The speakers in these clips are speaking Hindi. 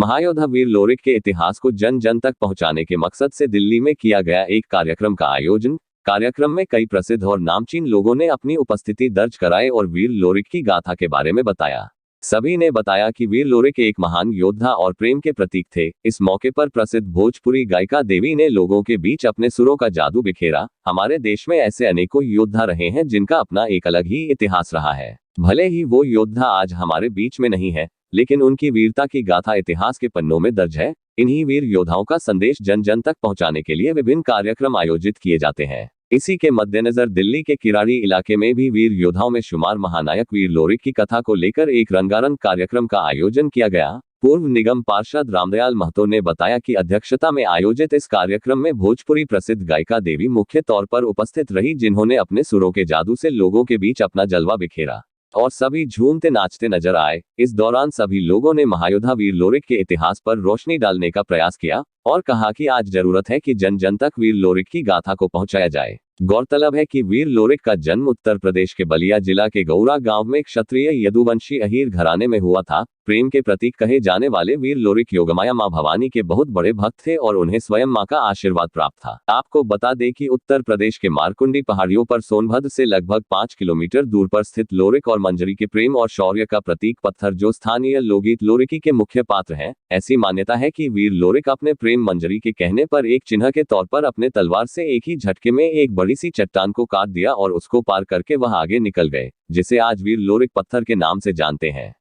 महायोद्धा वीर लोरिक के इतिहास को जन जन तक पहुंचाने के मकसद से दिल्ली में किया गया एक कार्यक्रम का आयोजन। कार्यक्रम में कई प्रसिद्ध और नामचीन लोगों ने अपनी उपस्थिति दर्ज कराई और वीर लोरिक की गाथा के बारे में बताया। सभी ने बताया कि वीर लोरिक एक महान योद्धा और प्रेम के प्रतीक थे। इस मौके पर प्रसिद्ध भोजपुरी गायिका देवी ने लोगों के बीच अपने सुरों का जादू बिखेरा। हमारे देश में ऐसे अनेकों योद्धा रहे हैं जिनका अपना एक अलग ही इतिहास रहा है। भले ही वो योद्धा आज हमारे बीच में नहीं है, लेकिन उनकी वीरता की गाथा इतिहास के पन्नों में दर्ज है। इन्हीं वीर योद्धाओं का संदेश जन जन तक पहुंचाने के लिए विभिन्न कार्यक्रम आयोजित किए जाते हैं। इसी के मद्देनजर दिल्ली के किराड़ी इलाके में भी वीर योद्धाओं में शुमार महानायक वीर लोरिक की कथा को लेकर एक रंगारंग कार्यक्रम का आयोजन किया गया। पूर्व निगम पार्षद रामदयाल महतो ने बताया कि अध्यक्षता में आयोजित इस कार्यक्रम में भोजपुरी प्रसिद्ध गायिका देवी मुख्य तौर पर उपस्थित रही, जिन्होंने अपने सुरों के जादू से लोगों के बीच अपना जलवा बिखेरा और सभी झूमते नाचते नजर आए। इस दौरान सभी लोगों ने महायोद्धा वीर लोरिक के इतिहास पर रोशनी डालने का प्रयास किया और कहा कि आज जरूरत है कि जन जन तक वीर लोरिक की गाथा को पहुंचाया जाए। गौरतलब है कि वीर लोरिक का जन्म उत्तर प्रदेश के बलिया जिला के गौरा गांव में क्षत्रिय यदुवंशी अहीर घराने में हुआ था। प्रेम के प्रतीक कहे जाने वाले वीर लोरिक योगमाया मां भवानी के बहुत बड़े भक्त थे और उन्हें स्वयं मां का आशीर्वाद प्राप्त था। आपको बता दें कि उत्तर प्रदेश के मारकुंडी पहाड़ियों पर सोनभद्र से लगभग 5 किलोमीटर दूर पर स्थित लोरिक और मंजरी के प्रेम और शौर्य का प्रतीक पत्थर, जो स्थानीय लोकगीत लोरिकी के मुख्य पात्र हैं। ऐसी मान्यता है कि वीर लोरिक अपने प्रेम मंजरी के कहने पर एक चिन्ह के तौर पर अपने तलवार से एक ही झटके में एक बड़ी सी चट्टान को काट दिया और उसको पार करके वह आगे निकल गए, जिसे आज वीर लोरिक पत्थर के नाम से जानते हैं।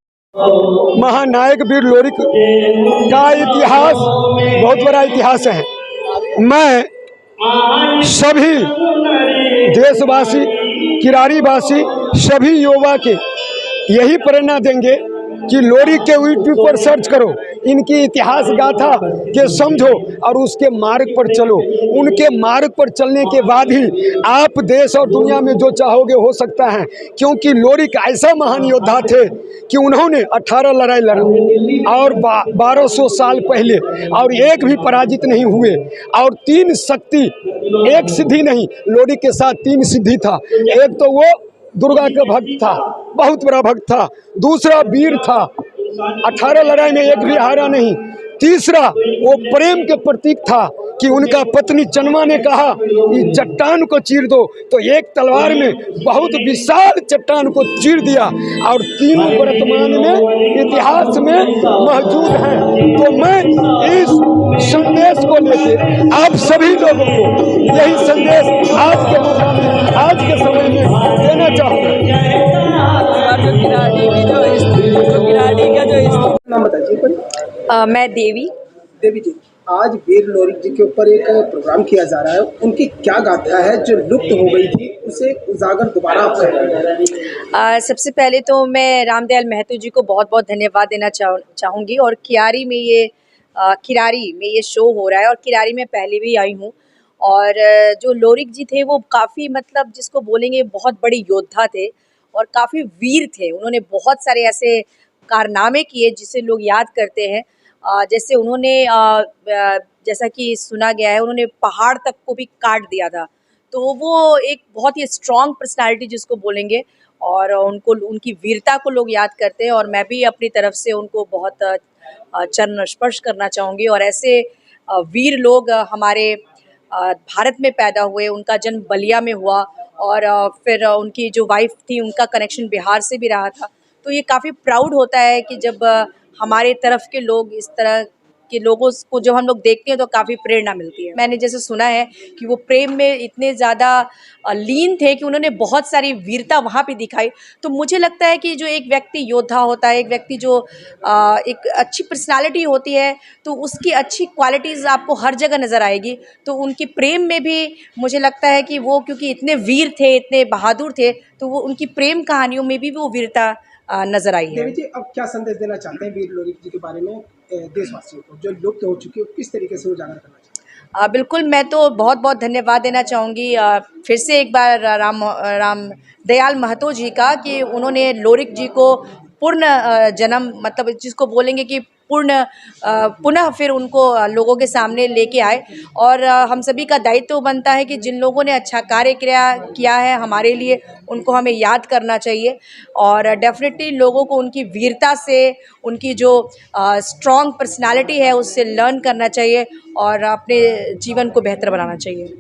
महानायक वीर लोरिक का इतिहास बहुत बड़ा इतिहास है। मैं सभी देशवासी, किरारीवासी, सभी युवा के यही प्रेरणा देंगे कि लोरिक के यूट्यूब पर सर्च करो, इनकी इतिहास गाथा के समझो और उसके मार्ग पर चलो। उनके मार्ग पर चलने के बाद ही आप देश और दुनिया में जो चाहोगे हो सकता है, क्योंकि लोरिक ऐसा महान योद्धा थे कि उन्होंने 18 लड़ाई लड़ी और 1200 साल पहले, और एक भी पराजित नहीं हुए। और 3 शक्ति, एक सिद्धि नहीं, लोरिक के साथ 3 सिद्धि था। एक तो वो दुर्गा का भक्त था, बहुत बड़ा भक्त था। दूसरा वीर था, 18 लड़ाई में एक भी हारा नहीं। तीसरा वो प्रेम के प्रतीक था कि उनका पत्नी चनमा ने कहा कि चट्टान को चीर दो, तो एक तलवार में बहुत विशाल चट्टान को चीर दिया। और तीनों वर्तमान में इतिहास में मौजूद हैं। तो मैं इस संदेश को लेकर आप सभी लोगों को यही संदेश आज के मौका में, आज के समय में देना चाहूँगा। मैं देवी जी, आज वीर लोरिक जी के ऊपर एक प्रोग्राम किया जा रहा है। उनकी क्या गाथा है जो लुप्त हो गई थी, उसे उजागर दोबारा आप कर रहे हैं? सबसे पहले तो मैं रामदयाल महतो जी को बहुत बहुत धन्यवाद देना चाहूँगी। और किरारी में ये शो हो रहा है और किरारी में पहले भी आई हूँ। और जो लोरिक जी थे वो काफ़ी, मतलब जिसको बोलेंगे बहुत बड़े योद्धा थे और काफ़ी वीर थे। उन्होंने बहुत सारे ऐसे कारनामे किए जिसे लोग याद करते हैं। जैसे उन्होंने जैसा कि सुना गया है, उन्होंने पहाड़ तक को भी काट दिया था। तो वो एक बहुत ही स्ट्रॉन्ग पर्सनालिटी जिसको बोलेंगे, और उनको, उनकी वीरता को लोग याद करते हैं। और मैं भी अपनी तरफ से उनको बहुत चरण स्पर्श करना चाहूँगी। और ऐसे वीर लोग हमारे भारत में पैदा हुए। उनका जन्म बलिया में हुआ और फिर उनकी जो वाइफ थी उनका कनेक्शन बिहार से भी रहा था। तो ये काफ़ी प्राउड होता है कि जब हमारे तरफ के लोग, इस तरह के लोगों को जब हम लोग देखते हैं तो काफ़ी प्रेरणा मिलती है। मैंने जैसे सुना है कि वो प्रेम में इतने ज़्यादा लीन थे कि उन्होंने बहुत सारी वीरता वहाँ पे दिखाई। तो मुझे लगता है कि जो एक व्यक्ति योद्धा होता है, एक व्यक्ति जो एक अच्छी पर्सनालिटी होती है, तो उसकी अच्छी क्वालिटीज़ आपको हर जगह नज़र आएगी। तो उनकी प्रेम में भी मुझे लगता है कि वो, क्योंकि इतने वीर थे, इतने बहादुर थे, तो वो उनकी प्रेम कहानियों में भी वो वीरता नजर आई है। देवी जी, अब क्या संदेश देना चाहते हैं वीर लोरिक जी के बारे में देशवासियों को जो लुप्त हो चुकी है, किस तरीके से उजागर करना चाहते हैं? बिल्कुल, मैं तो बहुत बहुत धन्यवाद देना चाहूँगी फिर से एक बार रामदयाल महतो जी का, कि उन्होंने लोरिक जी को पूर्ण जन्म, मतलब जिसको बोलेंगे कि पुनः फिर उनको लोगों के सामने लेके आए। और हम सभी का दायित्व बनता है कि जिन लोगों ने अच्छा कार्य किया है हमारे लिए, उनको हमें याद करना चाहिए। और डेफिनेटली लोगों को उनकी वीरता से, उनकी जो स्ट्रॉन्ग पर्सनालिटी है उससे लर्न करना चाहिए और अपने जीवन को बेहतर बनाना चाहिए।